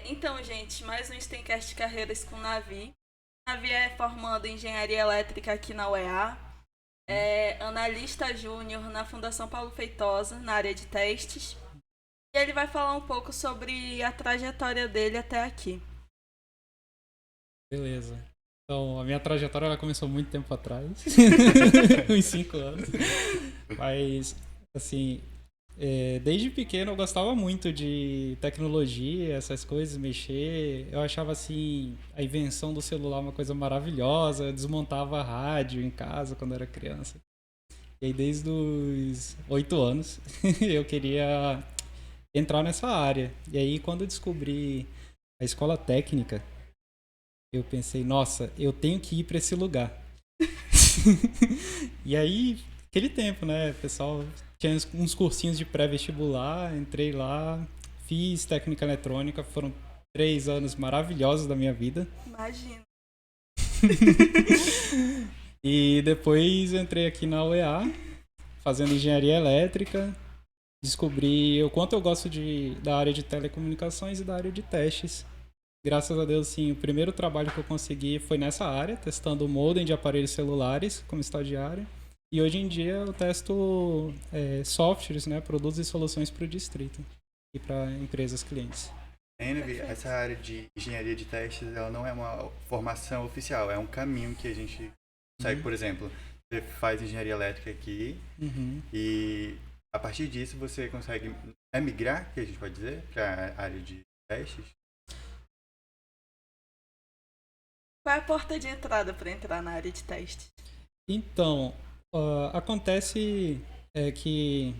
Então, gente, mais um Steamcast Carreiras com Navi. Navi é formando em Engenharia Elétrica aqui na UEA. É analista júnior na Fundação Paulo Feitosa, na área de testes. E ele vai falar um pouco sobre a trajetória dele até aqui. Beleza. Então, a minha trajetória ela começou muito tempo atrás, uns 5 anos. Mas, assim, desde pequeno eu gostava muito de tecnologia, essas coisas, mexer. Eu achava, assim, a invenção do celular uma coisa maravilhosa. Eu desmontava a rádio em casa quando era criança. E aí, desde os 8 anos, eu queria entrar nessa área. E aí, quando eu descobri a escola técnica, eu pensei, nossa, eu tenho que ir para esse lugar. E aí, aquele tempo, né, pessoal, tinha uns cursinhos de pré-vestibular, entrei lá, fiz técnica eletrônica, foram 3 anos maravilhosos da minha vida. Imagina. E depois entrei aqui na UEA, fazendo engenharia elétrica, descobri o quanto eu gosto da área de telecomunicações e da área de testes. Graças a Deus, sim, o primeiro trabalho que eu consegui foi nessa área, testando o modem de aparelhos celulares como estagiário. E hoje em dia eu testo softwares, né, produtos e soluções para o distrito e para empresas clientes. Envy, essa área de engenharia de testes, ela não é uma formação oficial, é um caminho que a gente segue. Por exemplo, você faz engenharia elétrica aqui e a partir disso você consegue migrar, que a gente pode dizer, para a área de testes. Qual é a porta de entrada para entrar na área de teste? Então, acontece que,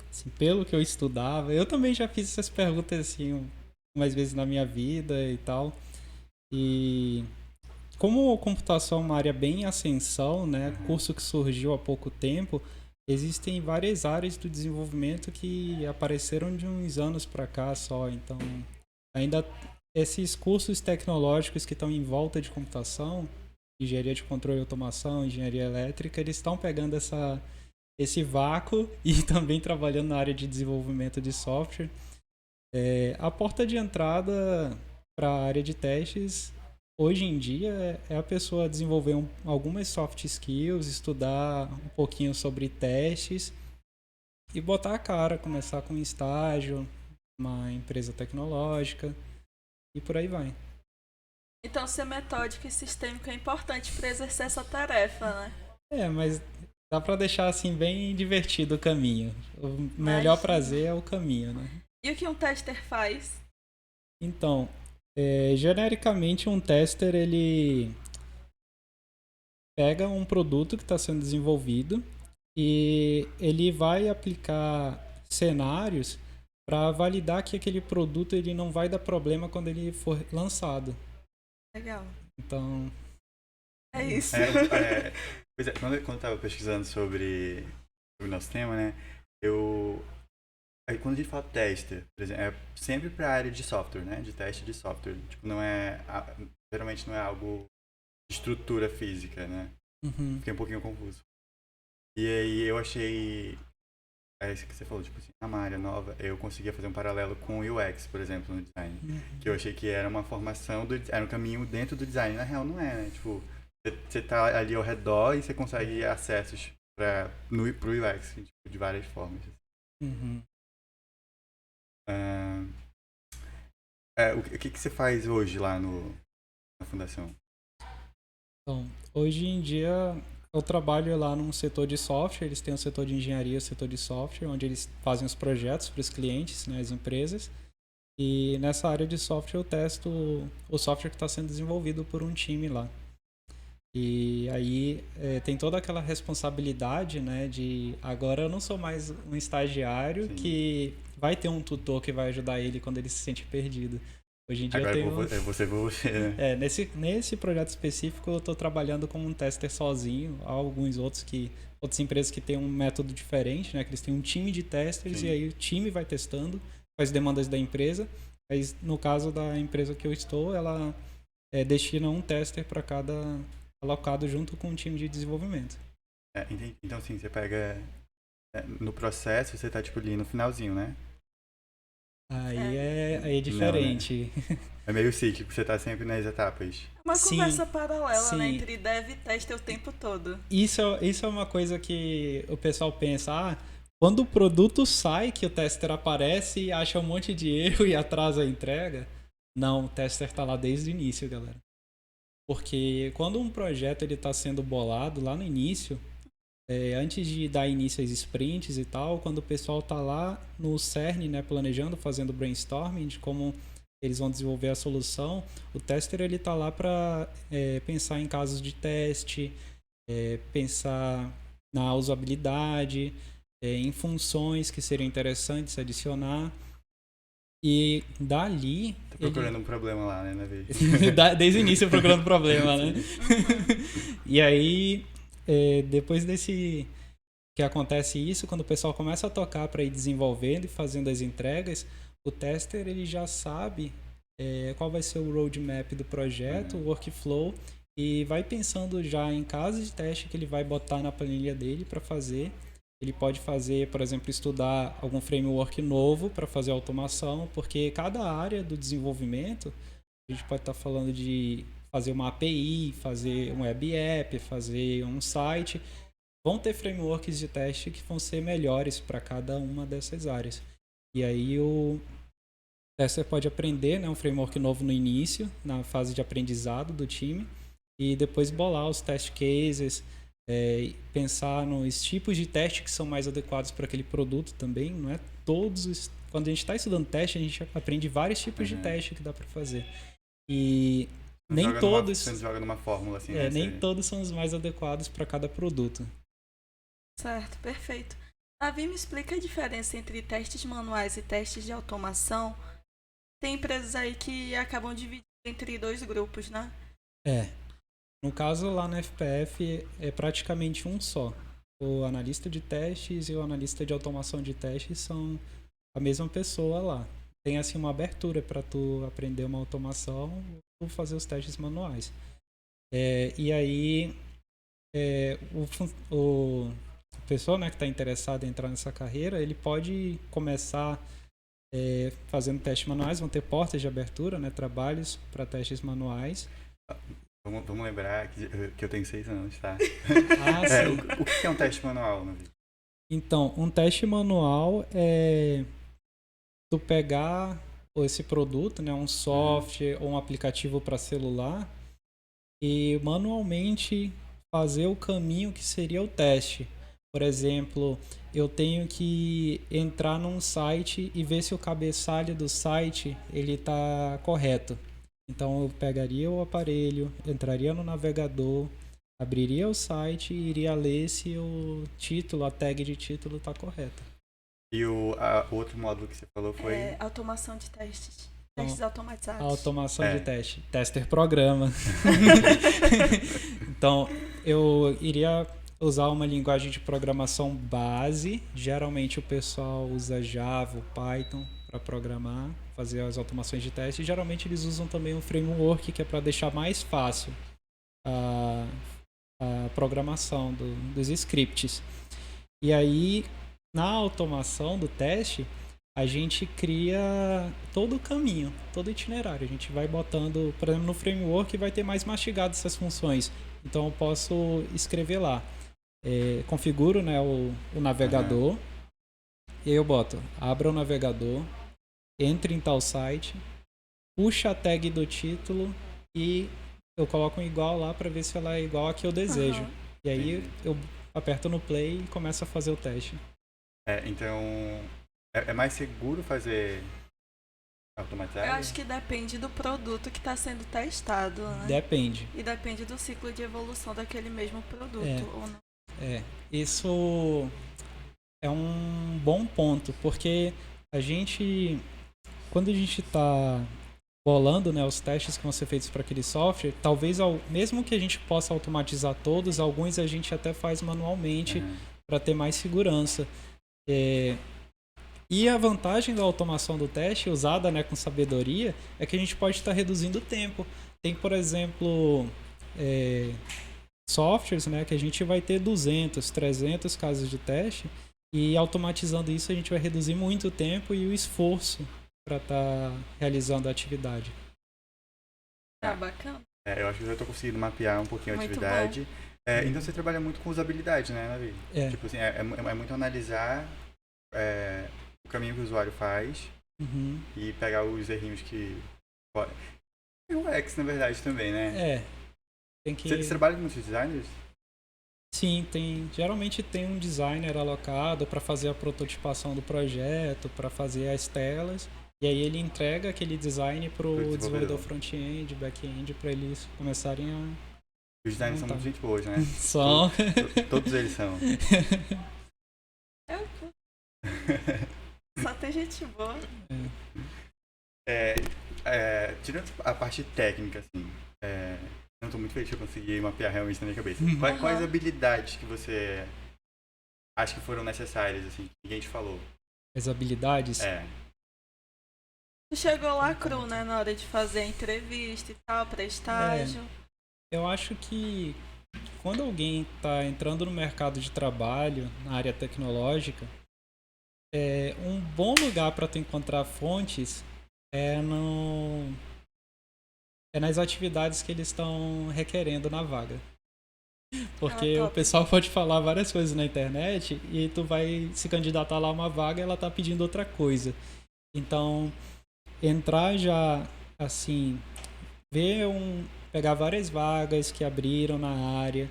assim, pelo que eu estudava, eu também já fiz essas perguntas assim umas vezes na minha vida e tal. E como a computação é uma área bem em ascensão, né, curso que surgiu há pouco tempo, existem várias áreas do desenvolvimento que apareceram de uns anos para cá só. Então, ainda esses cursos tecnológicos que estão em volta de computação, engenharia de controle e automação, engenharia elétrica, eles estão pegando esse vácuo e também trabalhando na área de desenvolvimento de software. A porta de entrada para a área de testes, hoje em dia, é a pessoa desenvolver algumas soft skills, estudar um pouquinho sobre testes e botar a cara, começar com um estágio, uma empresa tecnológica e por aí vai. Então, ser metódico e sistêmico é importante para exercer essa tarefa, né? Mas dá para deixar assim bem divertido o caminho. O melhor Imagina. prazer é o caminho, né? E o que um tester faz? Então, genericamente um tester ele pega um produto que está sendo desenvolvido e ele vai aplicar cenários para validar que aquele produto ele não vai dar problema quando ele for lançado. Legal. Então, É isso. Pois é, quando eu estava pesquisando sobre o nosso tema, né, aí quando a gente fala tester, por exemplo, é sempre para a área de software, né, de teste de software. Tipo, geralmente não é algo de estrutura física, né? Fiquei um pouquinho confuso. E aí eu achei, isso que você falou, tipo assim, uma área nova, eu conseguia fazer um paralelo com o UX, por exemplo, no design. Que eu achei que era uma formação, era um caminho dentro do design. Na real não é, né? Tipo, você tá ali ao redor e você consegue acessos pro UX, tipo, de várias formas. O que você faz hoje lá na fundação? Então, hoje em dia eu trabalho lá num setor de software, eles têm o setor de engenharia e o setor de software, onde eles fazem os projetos para os clientes, né, as empresas. E nessa área de software eu testo o software que está sendo desenvolvido por um time lá. E aí tem toda aquela responsabilidade, né, de agora eu não sou mais um estagiário. Sim. Que vai ter um tutor que vai ajudar ele quando ele se sente perdido. Hoje em dia agora eu tenho... você, né? Nesse projeto específico eu estou trabalhando como um tester sozinho. Há outras empresas que têm um método diferente, né, que eles têm um time de testers. Sim. E aí o time vai testando as demandas da empresa. Mas no caso da empresa que eu estou, ela destina um tester para cada alocado junto com o time de desenvolvimento. Entendi. Então, assim, você pega no processo, você tá tipo ali no finalzinho, né? Aí é diferente. Não, né? É meio cíclico, você tá sempre nas etapas. Uma Sim, conversa paralela, né? sim. Entre dev e teste o tempo todo. Isso é uma coisa que o pessoal pensa, quando o produto sai, que o tester aparece e acha um monte de erro e atrasa a entrega. Não, o tester tá lá desde o início, galera. Porque quando um projeto ele tá sendo bolado lá no início, antes de dar início às sprints e tal, quando o pessoal tá lá no cerne, né, planejando, fazendo brainstorming de como eles vão desenvolver a solução, o tester ele tá lá para pensar em casos de teste, pensar na usabilidade, em funções que seriam interessantes adicionar. E dali... Tá procurando um problema lá, né, Navi? Desde o início procurando problema, né? E aí, depois desse... que acontece isso, quando o pessoal começa a tocar para ir desenvolvendo e fazendo as entregas, o tester ele já sabe qual vai ser o roadmap do projeto, o workflow, e vai pensando já em casos de teste que ele vai botar na planilha dele para fazer. Ele pode fazer, por exemplo, estudar algum framework novo para fazer automação, porque cada área do desenvolvimento, a gente pode estar falando de fazer uma API, fazer um web app, fazer um site, vão ter frameworks de teste que vão ser melhores para cada uma dessas áreas. E aí o tester pode aprender, né, um framework novo no início, na fase de aprendizado do time, e depois bolar os test cases, pensar nos tipos de teste que são mais adequados para aquele produto também. Não é todos. Quando a gente está estudando teste, a gente aprende vários tipos de teste que dá para fazer. E nem todos. Você joga numa fórmula assim, né? Nem todos são os mais adequados para cada produto. Certo, perfeito. Navi, me explica a diferença entre testes manuais e testes de automação. Tem empresas aí que acabam dividindo entre dois grupos, né? No caso, lá na FPF, é praticamente um só. O analista de testes e o analista de automação de testes são a mesma pessoa lá. Tem assim uma abertura para tu aprender uma automação ou fazer os testes manuais. E aí, o pessoa, né, que está interessado em entrar nessa carreira, ele pode começar fazendo testes manuais. Vão ter portas de abertura, né, trabalhos para testes manuais. Vamos lembrar que eu tenho 6 anos, tá? Sim. O que é um teste manual, Navi? Então, um teste manual é tu pegar esse produto, né, um software ou um aplicativo para celular, e manualmente fazer o caminho que seria o teste. Por exemplo, eu tenho que entrar num site e ver se o cabeçalho do site ele está correto. Então eu pegaria o aparelho, entraria no navegador, abriria o site e iria ler se o título, a tag de título está correta. E o outro módulo que você falou foi? Automação de testes. Testes automatizados. Automação de teste. Tester programa. Então, eu iria usar uma linguagem de programação base. Geralmente o pessoal usa Java ou Python para programar, fazer as automações de teste. Geralmente eles usam também um framework que é para deixar mais fácil a programação dos scripts. E aí, na automação do teste, a gente cria todo o caminho, todo o itinerário. A gente vai botando, por exemplo, no framework vai ter mais mastigado essas funções. Então eu posso escrever lá. Configuro, né, o navegador. E aí eu boto, abra o navegador, entre em tal site, puxa a tag do título e eu coloco um igual lá para ver se ela é igual a que eu desejo. E aí eu aperto no play e começo a fazer o teste. Então, é mais seguro fazer automatizado? Eu acho que depende do produto que está sendo testado, né? Depende. E depende do ciclo de evolução daquele mesmo produto, ou não? Isso é um bom ponto, porque quando a gente está bolando, né, os testes que vão ser feitos para aquele software, talvez mesmo que a gente possa automatizar todos, alguns a gente até faz manualmente para ter mais segurança. E a vantagem da automação do teste, usada, né, com sabedoria, é que a gente pode estar reduzindo o tempo. Tem, por exemplo, softwares, né, que a gente vai ter 200, 300 casos de teste, e automatizando isso a gente vai reduzir muito o tempo e o esforço para estar realizando a atividade. Bacana. Eu acho que eu já estou conseguindo mapear um pouquinho a Muito atividade. Então você trabalha muito com usabilidade, né, Navi? Tipo assim, é muito analisar o caminho que o usuário faz e pegar os errinhos que... E o UX, na verdade, também, né? Tem que... Você trabalha com muitos designers? Sim, geralmente tem um designer alocado para fazer a prototipação do projeto, para fazer as telas, e aí ele entrega aquele design para o desenvolvedor front-end, back-end, para eles começarem a... Os designers são muito gente boa, né? São. Todos eles são. Só tem gente boa. Tirando a parte técnica, assim, não estou muito feliz que eu consegui mapear realmente na minha cabeça. Quais habilidades que você acha que foram necessárias, assim, que ninguém te falou? As habilidades? Tu chegou lá cru, né, na hora de fazer a entrevista e tal, para estágio. Eu acho que quando alguém está entrando no mercado de trabalho, na área tecnológica, um bom lugar para tu encontrar fontes nas atividades que eles estão requerendo na vaga. Porque o pessoal pode falar várias coisas na internet e tu vai se candidatar lá a uma vaga e ela tá pedindo outra coisa. Então, entrar já, assim, pegar várias vagas que abriram na área,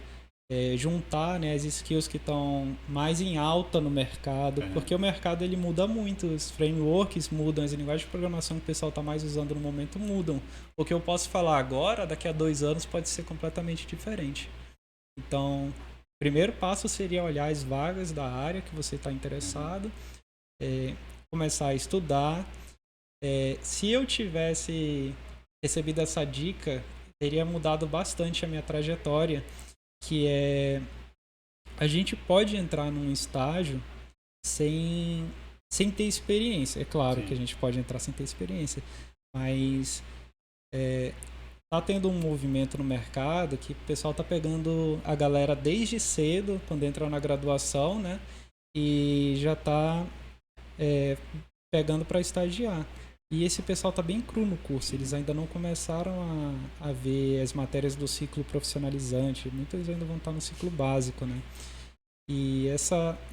juntar, né, as skills que estão mais em alta no mercado, porque o mercado ele muda muito, os frameworks mudam, as linguagens de programação que o pessoal está mais usando no momento mudam. O que eu posso falar agora, daqui a 2 anos, pode ser completamente diferente. Então, o primeiro passo seria olhar as vagas da área que você está interessado, começar a estudar. Se eu tivesse recebido essa dica, teria mudado bastante a minha trajetória, que a gente pode entrar num estágio sem ter experiência. É claro que a gente pode entrar sem ter experiência, mas tá tendo um movimento no mercado que o pessoal tá pegando a galera desde cedo, quando entra na graduação, né? E já tá pegando para estagiar. E esse pessoal tá bem cru no curso, eles ainda não começaram a ver as matérias do ciclo profissionalizante, muitos ainda vão estar no ciclo básico, né? E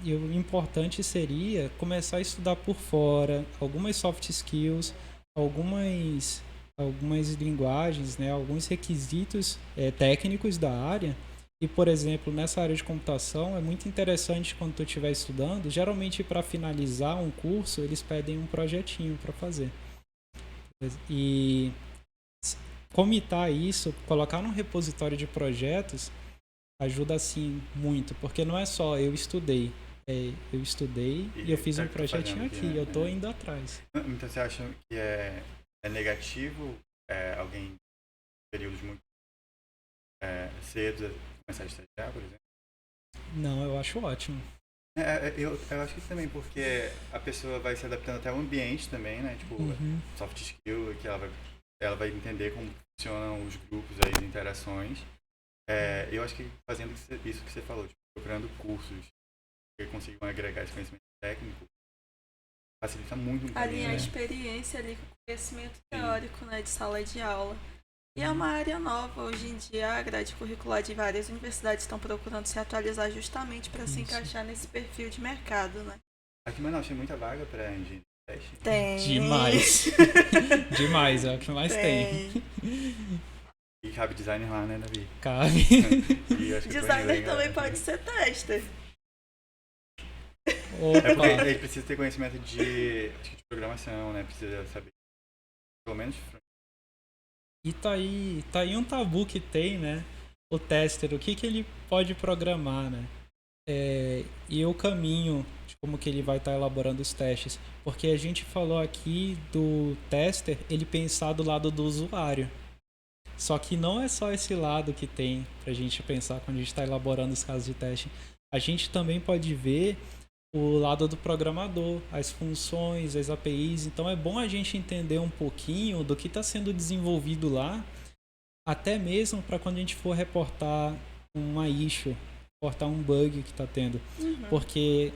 o importante seria começar a estudar por fora, algumas soft skills, algumas linguagens, né? Alguns requisitos técnicos da área. E, por exemplo, nessa área de computação, é muito interessante quando tu estiver estudando, geralmente para finalizar um curso, eles pedem um projetinho para fazer. E comitar isso, colocar num repositório de projetos, ajuda assim muito, porque não é só eu estudei e eu fiz um projetinho aqui, eu estou indo atrás. Então você acha que é negativo alguém em períodos muito cedo começar a estagiar, por exemplo? Não, eu acho ótimo. Eu acho que também, porque a pessoa vai se adaptando até ao ambiente também, né? Tipo, soft skill, que ela vai entender como funcionam os grupos, as interações. Eu acho que fazendo isso que você falou, tipo, procurando cursos que consigam agregar esse conhecimento técnico, facilita muito o caminho, alinhar a experiência ali com o conhecimento teórico, né, de sala de aula. E é uma área nova. Hoje em dia, a grade curricular de várias universidades estão procurando se atualizar justamente para se encaixar nesse perfil de mercado, né? Aqui em Manaus tem muita vaga para engenharia de teste? Tem. Demais. Demais, é o que mais tem. E cabe designer lá, né, Davi? Cabe. Designer também pode ser tester. Porque ele precisa ter conhecimento de programação, né? Precisa saber, pelo menos... E tá aí um tabu que tem, né? O tester, o que ele pode programar, né? E o caminho de como que ele vai estar elaborando os testes. Porque a gente falou aqui do tester, ele pensar do lado do usuário. Só que não é só esse lado que tem pra gente pensar quando a gente está elaborando os casos de teste. A gente também pode ver o lado do programador, as funções, as APIs. Então é bom a gente entender um pouquinho do que está sendo desenvolvido lá, até mesmo para quando a gente for reportar uma issue, reportar um bug que está tendo. Porque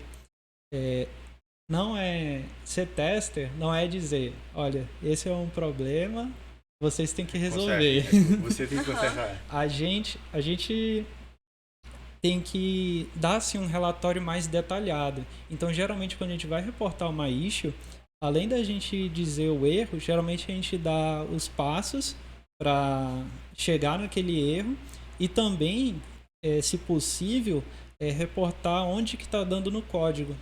não é ser tester, não é dizer, olha, esse é um problema, vocês têm que resolver. Você tem que consertar. A gente tem que dar assim, um relatório mais detalhado. Então, geralmente, quando a gente vai reportar uma issue, além da gente dizer o erro, geralmente a gente dá os passos para chegar naquele erro e também, se possível, reportar onde que está dando no código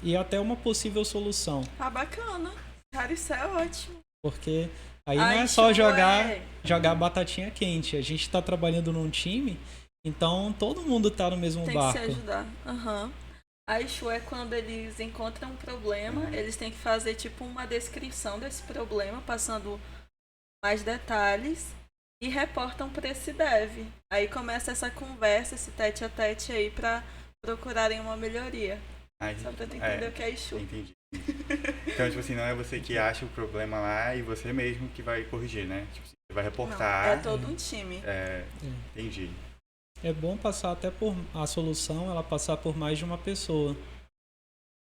e até uma possível solução. Ah, bacana. Cara, isso é ótimo. Porque aí não é só jogar batatinha quente. A gente está trabalhando num time, então todo mundo tá no mesmo barco. Tem que se ajudar. Uhum. A issue é quando eles encontram um problema, eles têm que fazer tipo uma descrição desse problema, passando mais detalhes e reportam para esse dev. Aí começa essa conversa, esse tete a tete aí para procurarem uma melhoria. Só pra tu entender o que é issue. Entendi. Então, tipo assim, não é você que acha o problema lá e você mesmo que vai corrigir, né? Tipo, você vai reportar. Não, é todo um time. Entendi. É bom passar até por a solução, ela passar por mais de uma pessoa.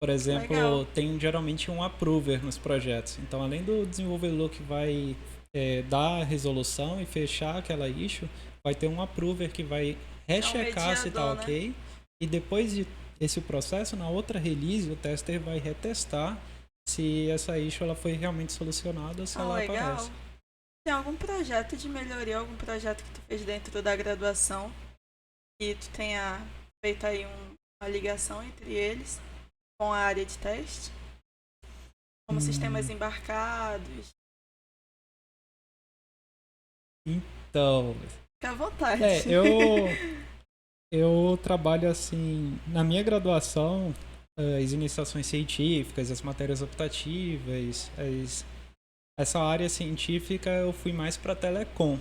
Por exemplo, Legal. tem geralmente um approver nos projetos. Então, além do desenvolvedor que vai dar a resolução e fechar aquela issue, vai ter um approver que vai rechecar se tá ok. Né? E depois desse processo, na outra release, o tester vai retestar se essa issue ela foi realmente solucionada ou se ela legal. aparece. Tem algum projeto de melhoria, algum projeto que tu fez dentro da graduação e tu tenha feito aí uma ligação entre eles com a área de teste? Como sistemas embarcados? Então... Fica à vontade. Eu trabalho assim, na minha graduação, as iniciações científicas, as matérias optativas, essa área científica eu fui mais para telecom.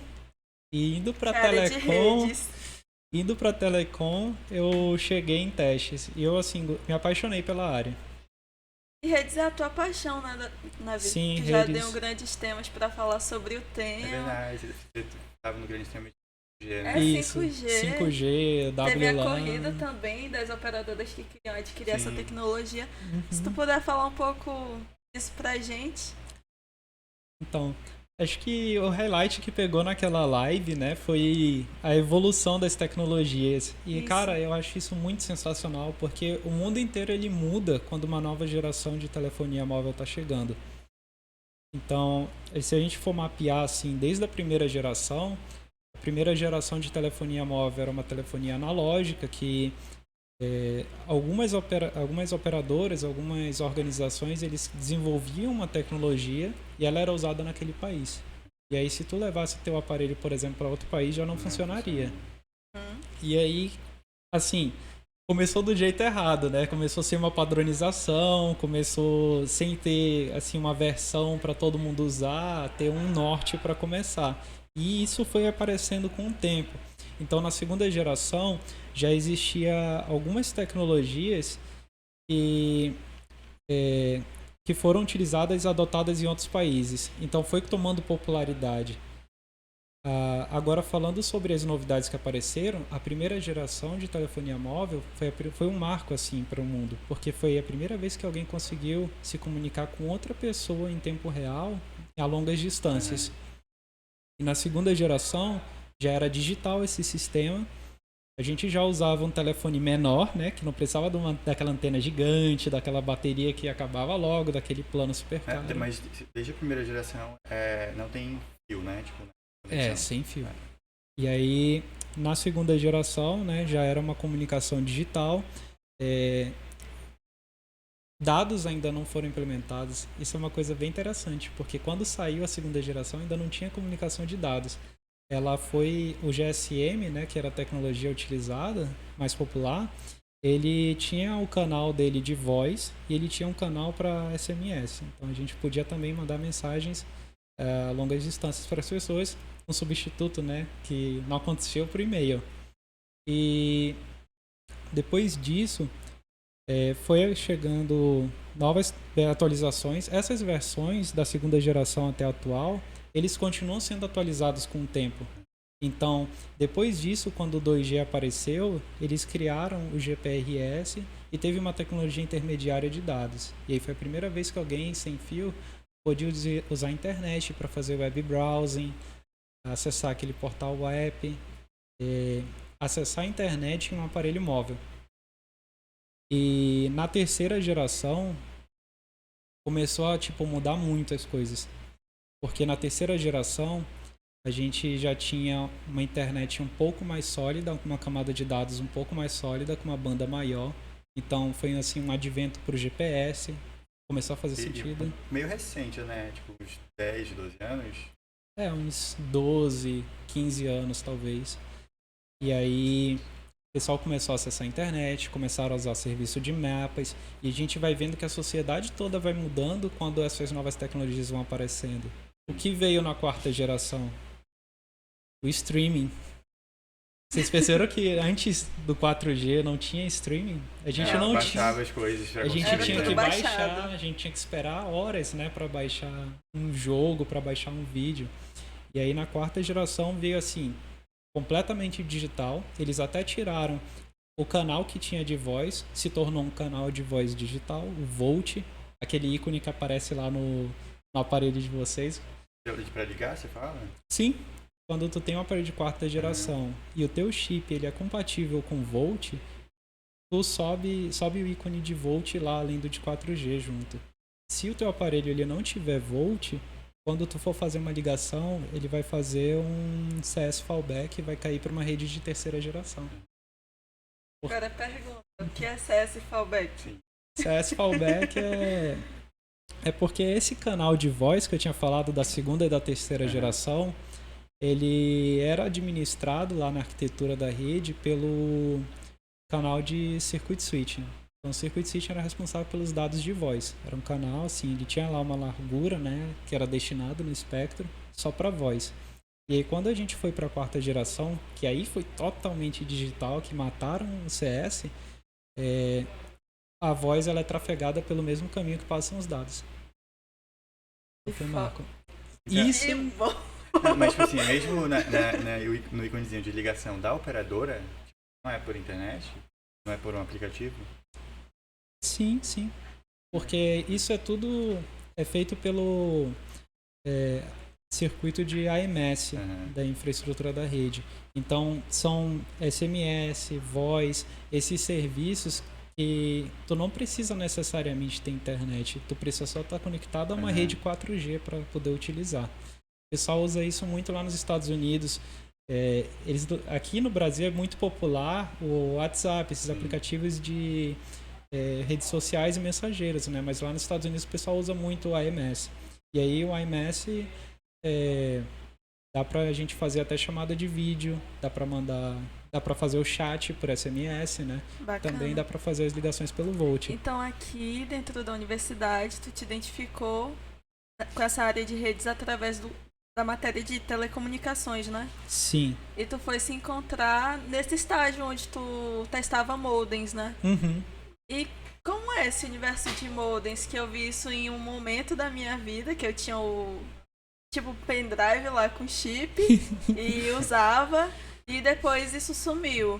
E indo para telecom, eu cheguei em testes. E eu assim, me apaixonei pela área. E redes é a tua paixão, né, na vida? Sim, tu já deu grandes temas para falar sobre o tema. É verdade, você estava no grande tema de 5G, né? Isso, 5G, WLAN. Teve a corrida também das operadoras que queriam adquirir essa tecnologia. Se tu puder falar um pouco disso pra gente. Então, acho que o highlight que pegou naquela live, né, foi a evolução das tecnologias. E, cara, eu acho isso muito sensacional, porque o mundo inteiro ele muda quando uma nova geração de telefonia móvel está chegando. Então, se a gente for mapear, assim, desde a primeira geração de telefonia móvel era uma telefonia analógica que algumas operadoras, algumas organizações, eles desenvolviam uma tecnologia e ela era usada naquele país. E aí, se tu levasse teu aparelho, por exemplo, para outro país, já não funcionaria. E aí, assim, começou do jeito errado, né? Começou sem uma padronização, começou sem ter, assim, uma versão para todo mundo usar, ter um norte para começar. E isso foi aparecendo com o tempo. Então, na segunda geração, já existia algumas tecnologias que foram utilizadas e adotadas em outros países. Então, foi tomando popularidade. Agora, falando sobre as novidades que apareceram, a primeira geração de telefonia móvel foi um marco assim, para o mundo, porque foi a primeira vez que alguém conseguiu se comunicar com outra pessoa em tempo real a longas distâncias. E na segunda geração, já era digital esse sistema. A gente já usava um telefone menor, né, que não precisava daquela antena gigante, daquela bateria que acabava logo, daquele plano super caro. Mas desde a primeira geração não tem fio, né? Tipo, sem fio. E aí, na segunda geração, né, já era uma comunicação digital. Dados ainda não foram implementados. Isso é uma coisa bem interessante, porque quando saiu a segunda geração ainda não tinha comunicação de dados. Ela foi o GSM, né, que era a tecnologia utilizada, mais popular. Ele tinha o canal dele de voz e ele tinha um canal para SMS. Então a gente podia também mandar mensagens a longas distâncias para as pessoas, um substituto, né, que não aconteceu por e-mail. E depois disso foi chegando novas atualizações. Essas versões da segunda geração até a atual, eles continuam sendo atualizados com o tempo. Então, depois disso, quando o 2G apareceu, eles criaram o GPRS e teve uma tecnologia intermediária de dados. E aí foi a primeira vez que alguém sem fio pôde usar a internet para fazer web browsing, acessar aquele portal web, acessar a internet em um aparelho móvel. E na terceira geração começou a mudar muito as coisas. Porque na terceira geração a gente já tinha uma internet um pouco mais sólida, com uma camada de dados um pouco mais sólida, com uma banda maior. Então foi assim um advento para o GPS, começou a fazer sentido. Meio recente, né? Tipo, uns 10, 12 anos? Uns 12, 15 anos talvez. E aí o pessoal começou a acessar a internet, começaram a usar serviço de mapas, e a gente vai vendo que a sociedade toda vai mudando quando essas novas tecnologias vão aparecendo. O que veio na quarta geração? O streaming. Vocês perceberam que antes do 4G não tinha streaming? A gente não baixava as coisas pra a gente Era tinha tudo que baixado. baixar, a gente tinha que esperar horas, né, para baixar um jogo, para baixar um vídeo. E aí na quarta geração veio assim, completamente digital. Eles até tiraram o canal que tinha de voz, se tornou um canal de voz digital, o Volt, aquele ícone que aparece lá no aparelho de vocês. Pra ligar, você fala? Sim. Quando tu tem um aparelho de quarta geração e o teu chip ele é compatível com Volt, tu sobe o ícone de Volt lá além do de 4G junto. Se o teu aparelho ele não tiver Volt, quando tu for fazer uma ligação, ele vai fazer um CS fallback e vai cair para uma rede de terceira geração. Agora pergunta, o que é CS fallback? Sim. CS fallback é porque esse canal de voz que eu tinha falado da segunda e da terceira geração, ele era administrado lá na arquitetura da rede pelo canal de circuit switching. Então o circuit switching era responsável pelos dados de voz. Era um canal, assim, ele tinha lá uma largura, né, que era destinado no espectro só para voz. E aí quando a gente foi para a quarta geração, que aí foi totalmente digital, que mataram o CS, a voz ela é trafegada pelo mesmo caminho que passam os dados. Foi Marco. Isso. Que bom. Mas, tipo assim, mesmo no íconezinho de ligação da operadora, não é por internet? Não é por um aplicativo? Sim. Porque isso é tudo feito pelo circuito de AMS, da infraestrutura da rede. Então, são SMS, voz, esses serviços que tu não precisa necessariamente ter internet. Tu precisa só estar conectado a uma rede 4G para poder utilizar. O pessoal usa isso muito lá nos Estados Unidos. Aqui no Brasil é muito popular o WhatsApp, esses aplicativos de redes sociais e mensageiras, né? Mas lá nos Estados Unidos o pessoal usa muito o AMS. E aí o AMS dá pra gente fazer até chamada de vídeo, dá pra fazer o chat por SMS, né? Bacana. Também dá pra fazer as ligações pelo Volt. Então aqui dentro da universidade tu te identificou com essa área de redes através da matéria de telecomunicações, né? Sim. E tu foi se encontrar nesse estágio onde tu testava modems, né? Uhum. E como é esse universo de modems? Que eu vi isso em um momento da minha vida, que eu tinha o pendrive lá com chip e usava, e depois isso sumiu.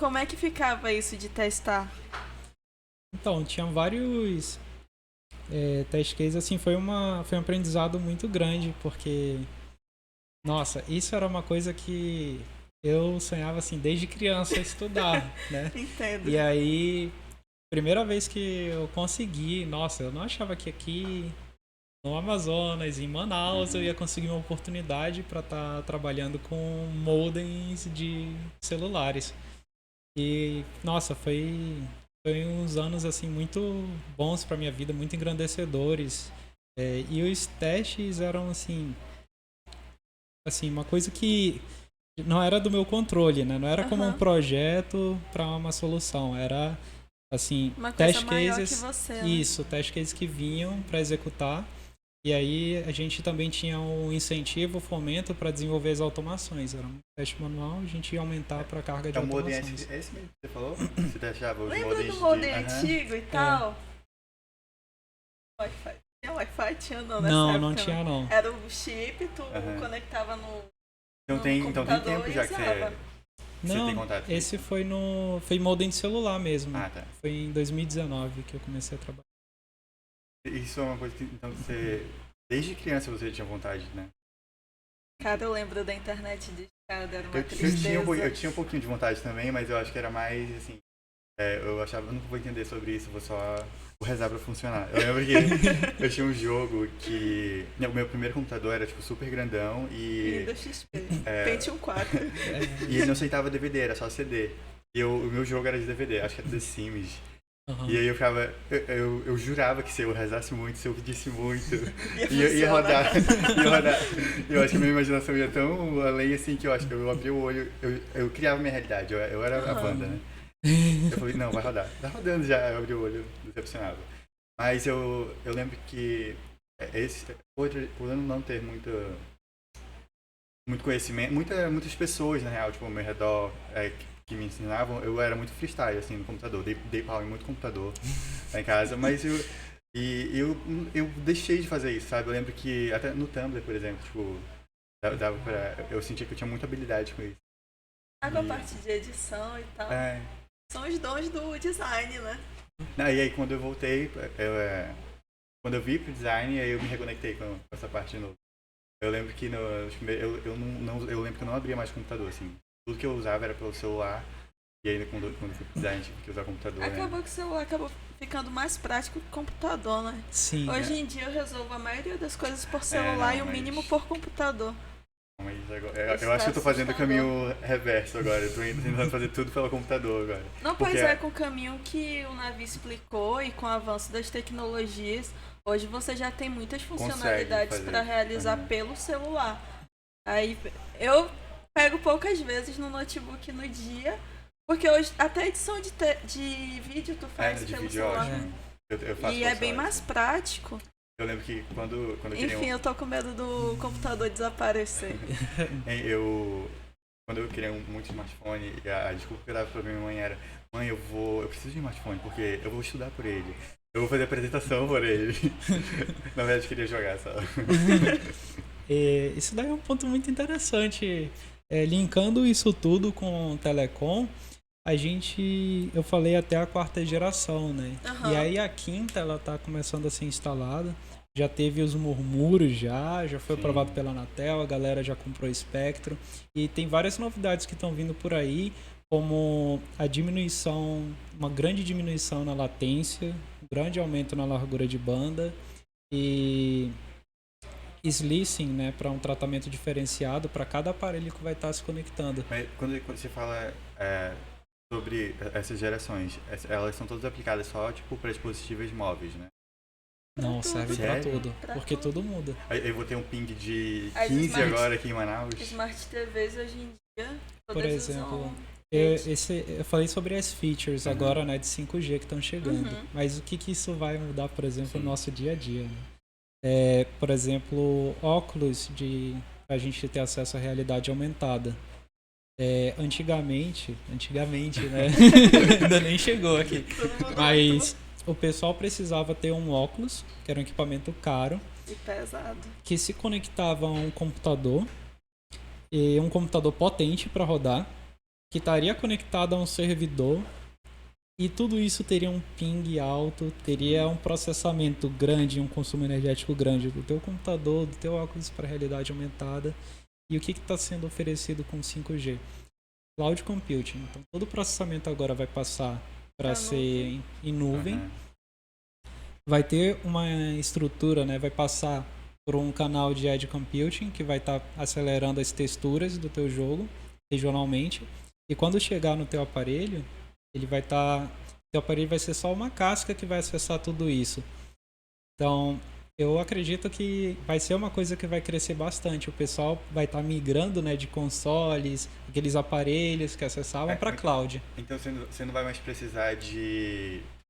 Como é que ficava isso de testar? Então, tinham vários test cases, assim, foi um aprendizado muito grande, porque, nossa, isso era uma coisa que eu sonhava, assim, desde criança estudar, né? Entendo. E aí, primeira vez que eu consegui, nossa, eu não achava que aqui no Amazonas, em Manaus, eu ia conseguir uma oportunidade para estar trabalhando com modems de celulares. E, nossa, foi uns anos assim muito bons para minha vida, muito engrandecedores. E os testes eram assim, uma coisa que não era do meu controle, né? Não era como um projeto para uma solução, era assim, uma coisa test maior cases, que você, né? isso, test cases que vinham para executar. E aí a gente também tinha um incentivo, fomento para desenvolver as automações. Era um teste manual, a gente ia aumentar para carga de automações. O modem esse mesmo que você falou? Você deixava os Lembra modems do modem antigo e tal? Wi-Fi. Tinha Wi-Fi? Tinha não nessa época? Não tinha não. Era o chip, tu conectava Então tem tempo já que usava. você tem Não, contato. esse foi foi modem de celular mesmo. Ah, tá. Foi em 2019 que eu comecei a trabalhar. Isso é uma coisa que então você desde criança você tinha vontade, né? Cara, eu lembro da internet de escada, era uma Eu tristeza. eu tinha um pouquinho de vontade também, mas eu acho que era mais assim. Eu achava, eu nunca vou entender sobre isso, vou rezar pra funcionar. Eu lembro que eu tinha um jogo que. O meu primeiro computador era tipo super grandão e. Windows XP. Pentium 4. E ele não aceitava DVD, era só CD. E o meu jogo era de DVD, acho que era The Sims. Uhum. E aí eu ficava. Eu jurava que se eu rezasse muito, se eu pedisse muito, ia funcionar. rodar. Ia rodar. E eu acho que a minha imaginação ia tão além assim que eu acho que eu abri o olho, eu criava minha realidade, eu era a Wanda, né? Eu falei, não, vai rodar. Tá rodando já, eu abri o olho, decepcionado. Mas eu lembro que por eu não ter muito conhecimento, muitas pessoas, na real, tipo, ao meu redor, que me ensinavam, eu era muito freestyle, assim, no computador. Dei pau em muito computador lá em casa, mas eu deixei de fazer isso, sabe? Eu lembro que, até no Tumblr, por exemplo, tipo, eu sentia que eu tinha muita habilidade com isso. Com a parte de edição e tal. São os dons do design, né? Não, e aí quando eu voltei, quando eu vi pro design, aí eu me reconectei com essa parte de novo. Eu lembro que eu lembro que eu não abria mais computador, assim. Tudo que eu usava era pelo celular. E aí quando eu fui pro design, tive que usar computador. Acabou que o celular acabou ficando mais prático que o computador, né? Sim. Hoje em dia eu resolvo a maioria das coisas por celular e o mínimo por computador. Mas agora, eu acho que eu tô fazendo o caminho reverso agora. Eu tô tentando fazer tudo pelo computador agora. Não, pois é, com o caminho que o Navi explicou e com o avanço das tecnologias, hoje você já tem muitas funcionalidades para realizar pelo celular. Aí eu pego poucas vezes no notebook no dia, porque hoje até edição de vídeo tu faz pelo celular. Eu faço e é bem mais prático. Eu lembro que quando eu queria Enfim, eu tô com medo do computador desaparecer. Quando eu queria muito smartphone, a desculpa que eu dava pra minha mãe era: mãe, eu preciso de smartphone porque eu vou estudar por ele. Eu vou fazer apresentação por ele. Na verdade, eu queria jogar só. Isso daí é um ponto muito interessante. Linkando isso tudo com o Telecom, eu falei até a 4ª geração, né? Uhum. E aí a 5ª, ela tá começando a ser instalada. Já teve os murmúrios já foi aprovado pela Anatel, a galera já comprou o espectro. E tem várias novidades que estão vindo por aí, como uma grande diminuição na latência, um grande aumento na largura de banda e slicing, né, para um tratamento diferenciado para cada aparelho que vai estar se conectando. Mas quando você fala sobre essas gerações, elas são todas aplicadas só tipo para dispositivos móveis, né? Não, serve para tudo, porque tudo muda. Eu vou ter um ping de 15 agora aqui em Manaus. Smart TVs hoje em dia, por exemplo, eu falei sobre as features agora, né, de 5G que estão chegando. Mas o que isso vai mudar, por exemplo, no nosso dia a dia, né? Por exemplo, óculos pra gente ter acesso à realidade aumentada. Antigamente, né? Ainda nem chegou aqui. Mas o pessoal precisava ter um óculos, que era um equipamento caro. E pesado. Que se conectava a um computador, e um computador potente para rodar, que estaria conectado a um servidor, e tudo isso teria um ping alto, teria um processamento grande, um consumo energético grande do teu computador, do teu óculos para realidade aumentada. E o que está sendo oferecido com 5G? Cloud Computing. Então, todo o processamento agora vai passar para ser em nuvem. Vai ter uma estrutura, né? Vai passar por um canal de Edge Computing que vai estar acelerando as texturas do teu jogo regionalmente. E quando chegar no teu aparelho, teu aparelho vai ser só uma casca que vai acessar tudo isso. Então, eu acredito que vai ser uma coisa que vai crescer bastante. O pessoal vai estar migrando, né, de consoles, aqueles aparelhos que acessavam para cloud. Então você não vai mais precisar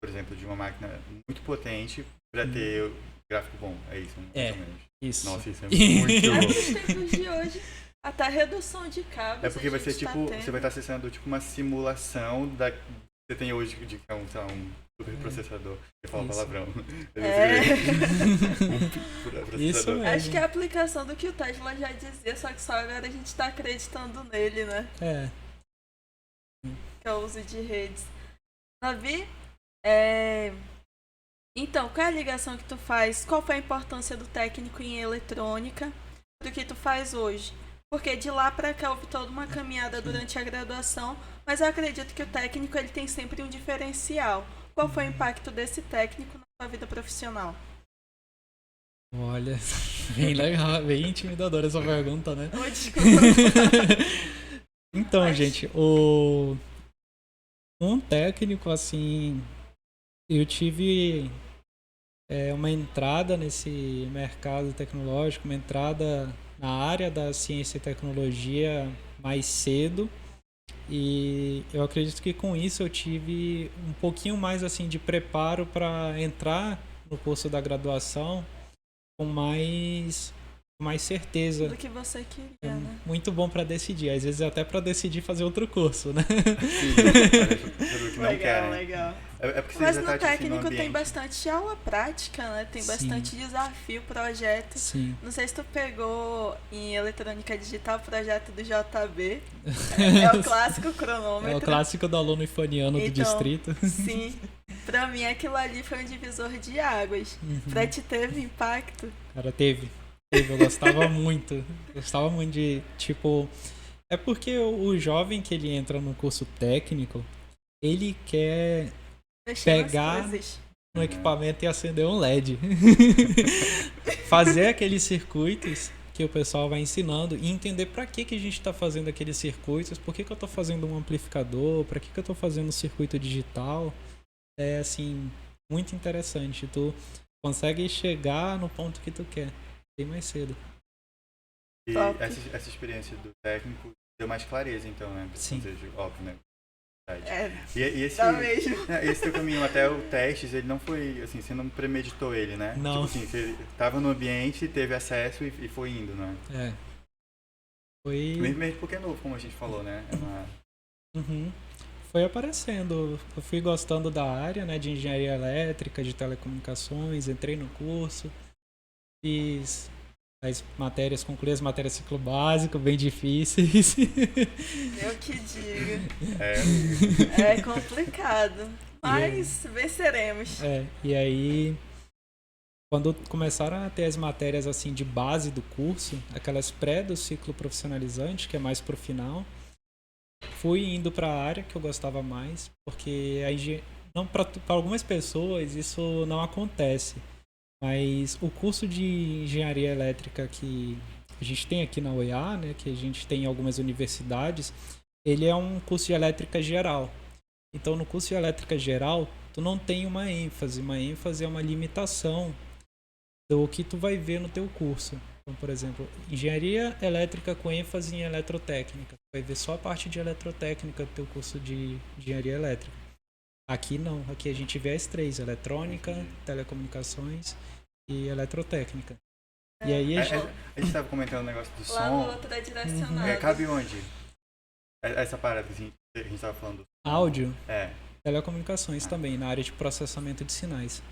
por exemplo, de uma máquina muito potente para ter gráfico bom. É isso, mais ou menos. Isso. Nossa, isso é muito bom. Nos tempos de hoje, até redução de cabos. É porque vai ser tipo, você vai estar acessando tipo uma simulação você tem hoje de que é um super processador. Eu falo palavrão. Isso mesmo. Acho que é a aplicação do que o Tesla já dizia, só que só agora a gente tá acreditando nele, né? Que é o uso de redes. Davi, então, qual é a ligação que tu faz? Qual foi a importância do técnico em eletrônica do que tu faz hoje? Porque de lá pra cá houve toda uma caminhada durante a graduação, mas eu acredito que o técnico ele tem sempre um diferencial. Qual foi o impacto desse técnico na sua vida profissional? Olha, bem legal, bem intimidadora essa pergunta, né? Então, gente, um técnico, assim, eu tive uma entrada nesse mercado tecnológico, uma entrada na área da ciência e tecnologia mais cedo, e eu acredito que com isso eu tive um pouquinho mais assim de preparo para entrar no curso da graduação com mais certeza do que você queria, né? Muito bom para decidir, às vezes até para decidir fazer outro curso, né? Sim, Legal. Porque mas já no tá, técnico assim, tem bastante aula prática, né? Tem bastante desafio, projeto. Sim. Não sei se tu pegou em eletrônica digital o projeto do JB. É o clássico cronômetro. É o clássico do aluno ifaniano do distrito. Sim. Pra mim aquilo ali foi um divisor de águas. Pra ti teve impacto? Cara, teve. Eu gostava muito. Gostava muito de, tipo... É porque o jovem que ele entra no curso técnico, ele quer pegar um equipamento e acender um LED. Fazer aqueles circuitos que o pessoal vai ensinando e entender para que a gente está fazendo aqueles circuitos, por que eu estou fazendo um amplificador, para que eu estou fazendo um circuito digital. É, assim, muito interessante. Tu consegue chegar no ponto que tu quer. Bem mais cedo. E essa experiência do técnico deu mais clareza, então, né? Sim. Seja, óbvio, né? E esse teu caminho até o testes, ele não foi, assim, você não premeditou ele, né? Não. Tipo assim, você tava no ambiente, teve acesso e foi indo, né? Foi... Mesmo porque é novo, como a gente falou, né? Foi aparecendo. Eu fui gostando da área, né? De engenharia elétrica, de telecomunicações, entrei no curso. Fiz as matérias, concluí as matérias ciclo básico, bem difíceis. Eu que digo. É complicado, mas venceremos. E aí, quando começaram a ter as matérias assim de base do curso, aquelas pré do ciclo profissionalizante, que é mais pro final, fui indo para a área que eu gostava mais, porque não para algumas pessoas isso não acontece. Mas o curso de engenharia elétrica que a gente tem aqui na UEA, né, que a gente tem em algumas universidades, ele é um curso de elétrica geral. Então, no curso de elétrica geral, tu não tem uma ênfase. Uma ênfase é uma limitação do que tu vai ver no teu curso. Então, por exemplo, engenharia elétrica com ênfase em eletrotécnica. Tu vai ver só a parte de eletrotécnica do teu curso de engenharia elétrica. Aqui não, aqui a gente vê as três, eletrônica, telecomunicações e eletrotécnica. E aí a gente estava comentando o negócio do som. Lá no outro é direcionado. Cabe onde? Essa parada que a gente estava falando. Áudio? Telecomunicações também, na área de processamento de sinais.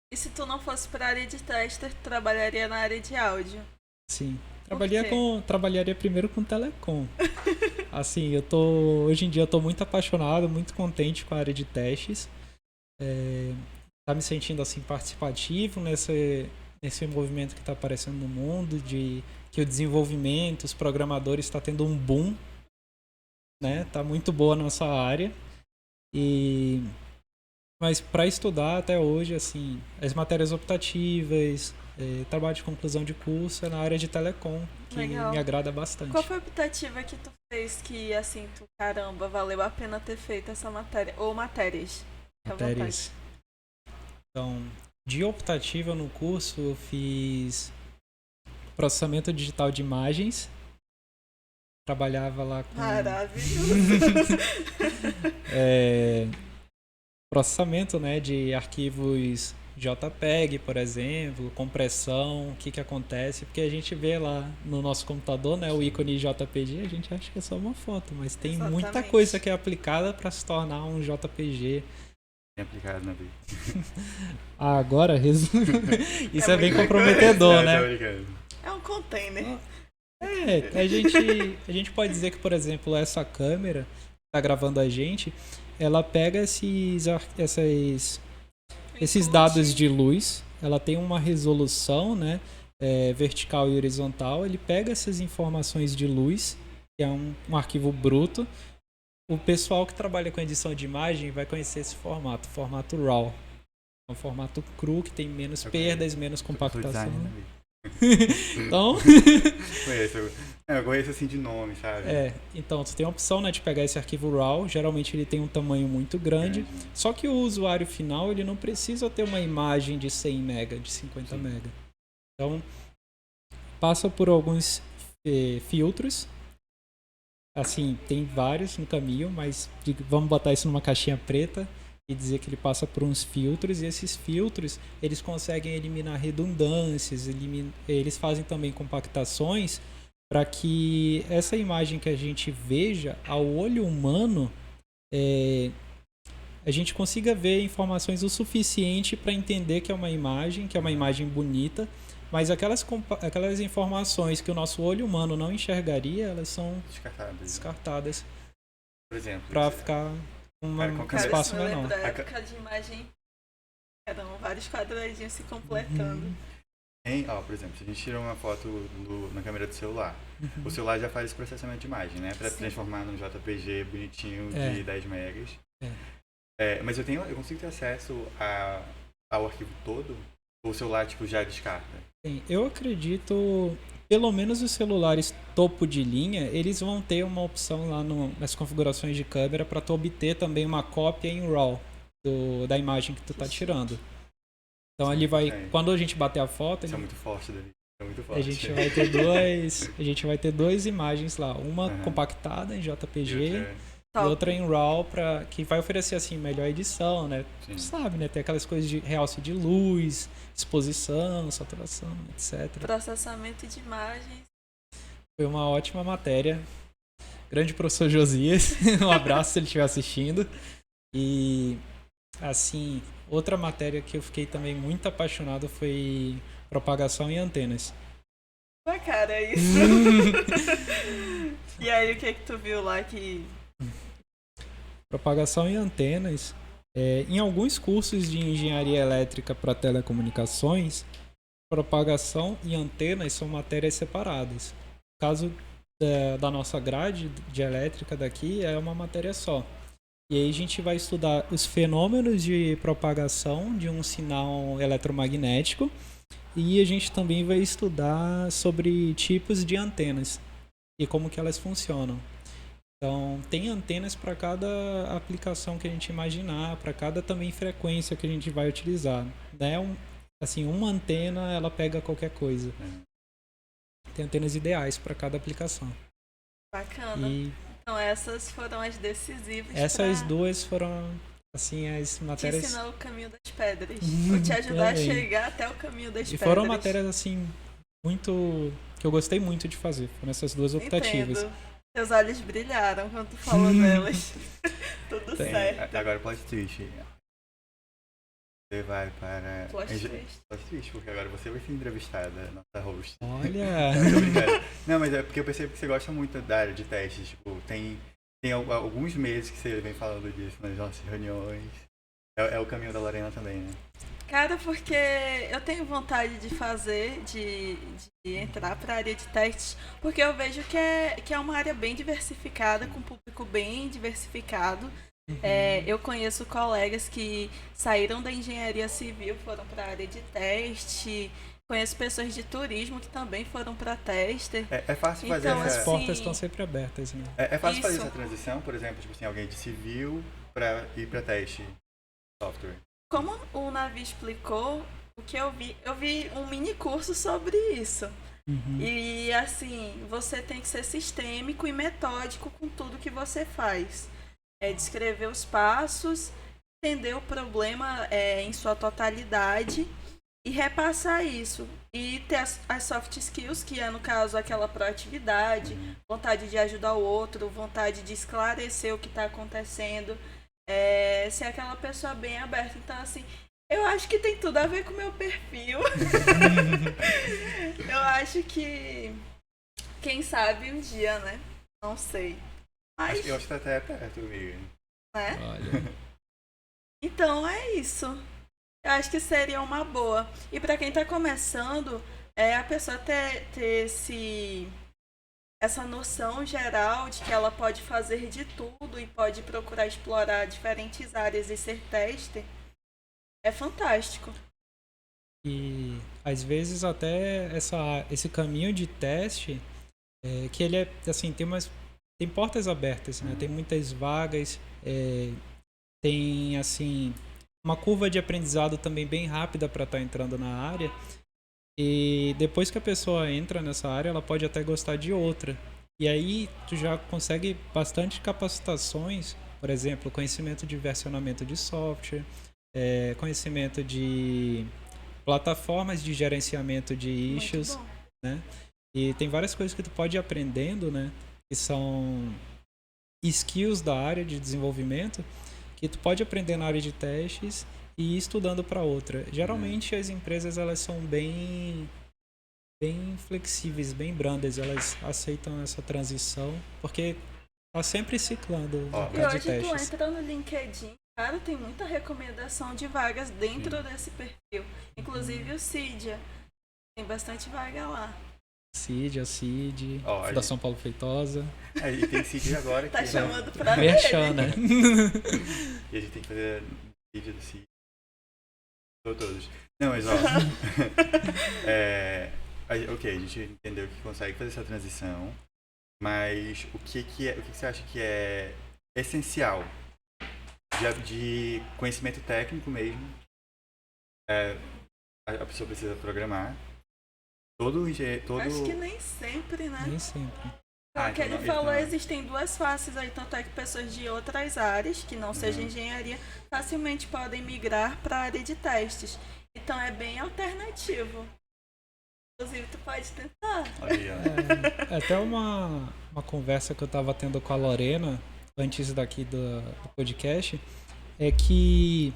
E se tu não fosse para a área de tester, tu trabalharia na área de áudio? Sim. Trabalharia primeiro com telecom. Assim, hoje em dia eu tô muito apaixonado, muito contente com a área de testes. Tá me sentindo assim participativo nesse movimento que está aparecendo no mundo, de que o desenvolvimento, os programadores está tendo um boom, né? Tá muito boa a nossa área. Mas para estudar até hoje, assim, as matérias optativas, trabalho de conclusão de curso é na área de telecom, que Legal. Me agrada bastante. Qual foi a optativa que tu fez que, assim, caramba, valeu a pena ter feito essa matéria? Ou matérias? Matérias. Então, de optativa no curso, eu fiz processamento digital de imagens. Trabalhava lá com... Maravilhoso! processamento, né, de arquivos JPEG, por exemplo, compressão, o que acontece, porque a gente vê lá no nosso computador, né, o ícone JPG, a gente acha que é só uma foto, mas tem muita coisa que é aplicada para se tornar um JPG. Bem aplicado na vida. Agora, isso é bem comprometedor, né? É um container. A gente pode dizer que, por exemplo, essa câmera que está gravando a gente, ela pega esses dados de luz, ela tem uma resolução, né, vertical e horizontal, ele pega essas informações de luz, que é um arquivo bruto. O pessoal que trabalha com edição de imagem vai conhecer esse formato RAW. É um formato cru que tem menos perdas, menos compactação. Então... eu conheço assim de nome, sabe? Então você tem a opção, né, de pegar esse arquivo RAW, geralmente ele tem um tamanho muito grande, só que o usuário final ele não precisa ter uma imagem de 100 MB, de 50 MB. Então passa por alguns filtros, assim, tem vários no caminho, mas vamos botar isso numa caixinha preta e dizer que ele passa por uns filtros, e esses filtros eles conseguem eliminar redundâncias, eles fazem também compactações para que essa imagem que a gente veja ao olho humano, a gente consiga ver informações o suficiente para entender que é uma imagem bonita, mas aquelas informações que o nosso olho humano não enxergaria, elas são descartadas. Por exemplo, para ficar um espaço menor. Da época de imagem, eram vários quadradinhos se completando. Por exemplo, se a gente tira uma foto na câmera do celular, o celular já faz esse processamento de imagem, né? Para transformar num JPG bonitinho de 10 megas. Mas eu consigo ter acesso ao arquivo todo? Ou o celular já descarta? Sim, eu acredito, pelo menos os celulares topo de linha, eles vão ter uma opção lá nas configurações de câmera para tu obter também uma cópia em RAW da imagem que tu tá tirando. Então ele vai, quando a gente bater a foto, isso é muito forte, David. É muito forte. a gente vai ter duas imagens lá, uma compactada em JPG e outra em RAW, que vai oferecer assim melhor edição, né? Tu sabe, né? Tem aquelas coisas de realce de luz, exposição, saturação, etc. Processamento de imagens. Foi uma ótima matéria. Grande professor Josias, um abraço se ele estiver assistindo. E assim, outra matéria que eu fiquei também muito apaixonado foi propagação em antenas. Cara, é isso. E aí, o que tu viu lá que... Propagação em antenas. Em alguns cursos de engenharia elétrica para telecomunicações, propagação e antenas são matérias separadas. No caso da nossa grade de elétrica daqui, é uma matéria só. E aí a gente vai estudar os fenômenos de propagação de um sinal eletromagnético, e a gente também vai estudar sobre tipos de antenas e como que elas funcionam. Então, tem antenas para cada aplicação que a gente imaginar, para cada também frequência que a gente vai utilizar. Né? Uma antena, ela pega qualquer coisa. Tem antenas ideais para cada aplicação. Bacana. Então, essas foram as decisivas. Essas duas foram, assim, as matérias... Te ensinar o caminho das pedras. Vou te ajudar a chegar até o caminho das pedras. E foram matérias, assim, muito... que eu gostei muito de fazer. Foram essas duas optativas. Entendo. Seus olhos brilharam quando tu falou delas. Tudo certo. Agora plot twist. Você vai para... Plot twist, porque agora você vai ser entrevistada, nossa host. Olha! Não, mas é porque eu percebo que você gosta muito da área de testes. Tipo, tem alguns meses que você vem falando disso nas nossas reuniões. É o caminho da Lorena também, né? Cara, porque eu tenho vontade de fazer, de entrar para a área de testes, porque eu vejo que é uma área bem diversificada, com um público bem diversificado. Eu conheço colegas que saíram da engenharia civil, foram para a área de teste. Conheço pessoas de turismo que também foram para tester. É fácil fazer então, as portas estão sempre abertas, né? É fácil fazer essa transição, por exemplo, tipo assim, alguém de civil para ir para teste software. Como o Navi explicou, o que eu vi um mini curso sobre isso. E assim, você tem que ser sistêmico e metódico com tudo que você faz. Descrever os passos. entender o problema em sua totalidade e repassar isso. E ter as soft skills, que é, no caso, aquela proatividade, vontade de ajudar o outro, vontade de esclarecer o que está acontecendo, ser aquela pessoa bem aberta. Então, assim, eu acho que tem tudo a ver com o meu perfil. Eu acho que, quem sabe um dia, né? Não sei. Mas, Eu acho que tá até perto, amiga. né? Olha. Então é isso. Eu acho que seria uma boa. E para quem tá começando, a pessoa ter essa noção geral de que ela pode fazer de tudo e pode procurar explorar diferentes áreas e ser tester, é fantástico. E às vezes até esse caminho de teste, que ele é assim, tem portas abertas, né? Tem muitas vagas, tem assim uma curva de aprendizado também bem rápida para estar entrando na área. E depois que a pessoa entra nessa área, ela pode até gostar de outra. E aí tu já consegue bastante capacitações, por exemplo, conhecimento de versionamento de software, conhecimento de plataformas de gerenciamento de issues, Muito bom. né? E tem várias coisas que tu pode ir aprendendo, né? Que são skills da área de desenvolvimento que tu pode aprender na área de testes e ir estudando para outra. Geralmente as empresas elas são bem flexíveis, bem brandas, elas aceitam essa transição porque tá sempre ciclando Ó, o E mercado de hoje tu testes. entra no LinkedIn, cara, tem muita recomendação de vagas dentro desse perfil. Inclusive o Cydia. Tem bastante vaga lá. CID, a CID, Ó, Fundação Paulo Feitosa. E tem CID agora Tá que, chamando pra Merchan, né? E a gente tem que fazer vídeo do CID. Todos. Não, mas ó. Ok, a gente entendeu que consegue fazer essa transição. Mas o que você acha que é essencial de conhecimento técnico mesmo? A pessoa precisa programar. Acho que nem sempre, né? Nem sempre. Então, o que ele falou, então- existem duas faces aí, tanto é que pessoas de outras áreas, que não seja engenharia, facilmente podem migrar para a área de testes. Então é bem alternativo. Inclusive, tu pode tentar. Olha aí, ó. Até uma conversa que eu estava tendo com a Lorena antes daqui do podcast é que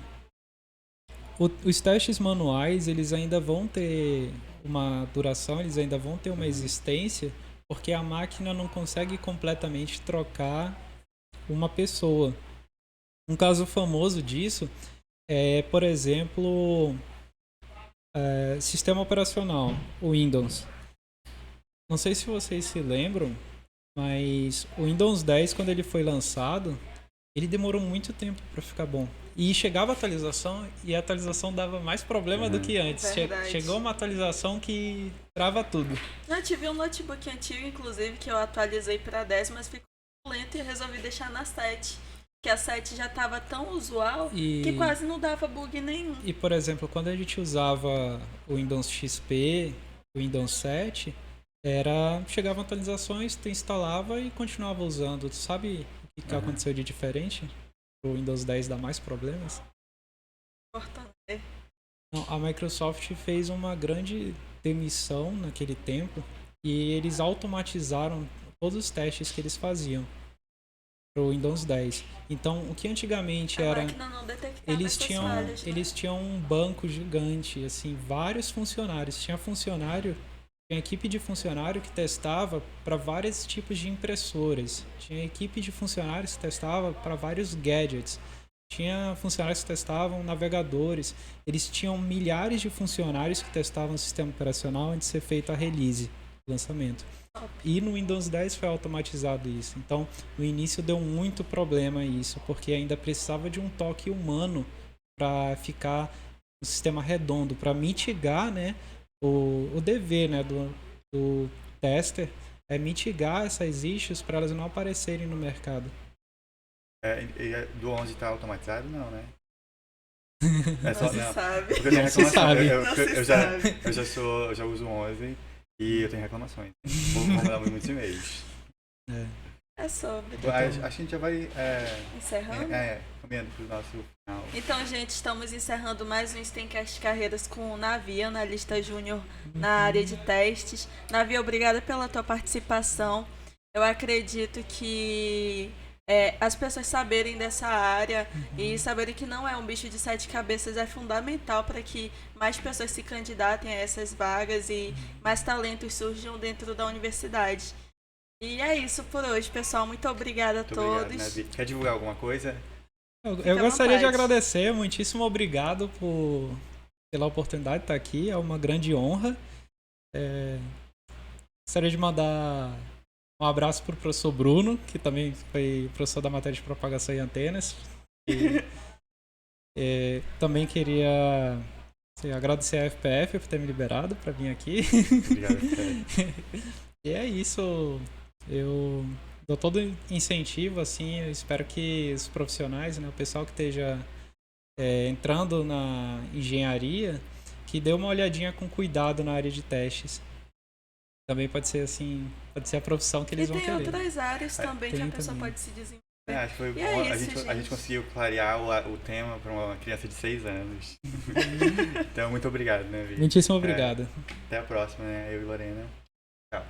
os testes manuais eles ainda vão ter uma duração, eles ainda vão ter uma existência porque a máquina não consegue completamente trocar uma pessoa. Um caso famoso disso é, por exemplo, sistema operacional, o Windows. Não sei se vocês se lembram, mas o Windows 10, quando ele foi lançado, ele demorou muito tempo para ficar bom. E chegava a atualização e a atualização dava mais problema do que antes. Verdade. Chegou uma atualização que trava tudo. Eu tive um notebook antigo, inclusive, que eu atualizei para 10, mas ficou lento e eu resolvi deixar na 7. Que a 7 já estava tão usual que quase não dava bug nenhum. E, por exemplo, quando a gente usava o Windows XP, o Windows 7, chegavam atualizações, tu instalava e continuava usando. Tu sabe o que aconteceu de diferente? O Windows 10 dá mais problemas? Importante. Não, a Microsoft fez uma grande demissão naquele tempo e eles automatizaram todos os testes que eles faziam para o Windows 10. Então, o que antigamente A era... máquina não detectava Eles essas tinham, falhas, né? eles tinham um banco gigante, assim, vários funcionários. Tinha equipe de funcionário que testava para vários tipos de impressoras. Tinha equipe de funcionários que testava para vários gadgets. Tinha funcionários que testavam navegadores. Eles tinham milhares de funcionários que testavam o sistema operacional antes de ser feita a release, o lançamento. E no Windows 10 foi automatizado isso. Então, no início deu muito problema isso, porque ainda precisava de um toque humano para ficar o sistema redondo, para mitigar, né, o dever, né, do tester é mitigar essas issues para elas não aparecerem no mercado. Do 11 tá automatizado? Não, né? Não se sabe. Porque eu tenho Não se reclamação. sabe. Eu já uso o 11 e eu tenho reclamações. Vou mandar muitos e-mails. É sobre. Acho que a gente já vai Encerrando? caminhando pro nosso final. Então, gente, estamos encerrando mais um Stencast Carreiras com o Navi, analista júnior na área de testes. Navi, obrigada pela tua participação. Eu acredito que as pessoas saberem dessa área e saberem que não é um bicho de 7 cabeças é fundamental para que mais pessoas se candidatem a essas vagas e mais talentos surjam dentro da universidade. E é isso por hoje, pessoal. Muito obrigada a todos. Obrigado, Navi. Quer divulgar alguma coisa? Eu gostaria de agradecer, muitíssimo obrigado pela oportunidade de estar aqui, é uma grande honra. Gostaria de mandar um abraço para o professor Bruno, que também foi professor da matéria de propagação e antenas. Também queria agradecer a FPF por ter me liberado para vir aqui. Obrigado, FPF. E é isso. Eu dou todo incentivo, assim, eu espero que os profissionais, né, o pessoal que esteja entrando na engenharia, que dê uma olhadinha com cuidado na área de testes. Também pode ser assim, pode ser a profissão que eles vão querer. E tem outras áreas também que a pessoa pode se desenvolver. Acho que foi bom. A gente conseguiu clarear o tema para uma criança de 6 anos. Então, muito obrigado, né, Vi? Muitíssimo obrigado. Até a próxima, né? Eu e Lorena. Tchau.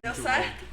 Deu certo?